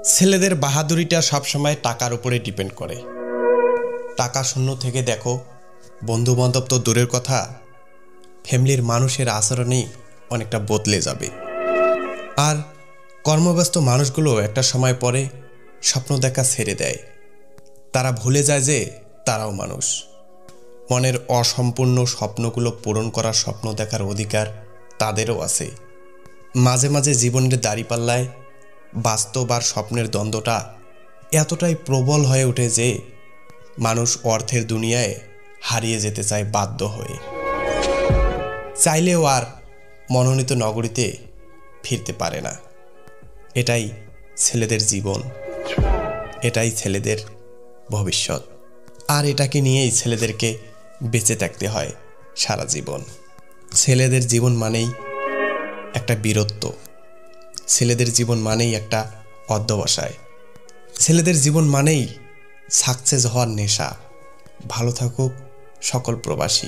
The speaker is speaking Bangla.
ছেলেদের বাহাদুরিটা সবসময় টাকার উপরে ডিপেন্ড করে। টাকা শূন্য থেকে দেখো, বন্ধু বান্ধব তো দূরের কথা, ফ্যামিলির মানুষের আচরণেই অনেকটা বদলে যাবে। আর কর্মব্যস্ত মানুষগুলো একটা সময় পরে স্বপ্ন দেখা ছেড়ে দেয়। তারা ভুলে যায় যে তারাও মানুষ। মনের অসম্পূর্ণ স্বপ্নগুলো পূরণ করার স্বপ্ন দেখার অধিকার তাদেরও আছে। মাঝে মাঝে জীবনের দাঁড়িপাল্লায় বাস্তব আর স্বপ্নের দ্বন্দ্বটা এতটাই প্রবল হয়ে ওঠে যে মানুষ অর্থের দুনিয়ায় হারিয়ে যেতে চায় বাধ্য হয়ে। চাইলেও আর মনোনীত নগরীতে ফিরতে পারে না। এটাই ছেলেদের জীবন, এটাই ছেলেদের ভবিষ্যৎ। আর এটাকে নিয়েই ছেলেদেরকে বেঁচে থাকতে হয় সারা জীবন। ছেলেদের জীবন মানেই একটা বীরত্ব, ছেলেদের জীবন মানেই একটা অধ্যবসায়, ছেলেদের জীবন মানেই সাকসেস হওয়ার নেশা। ভালো থাকুক সকল প্রবাসী।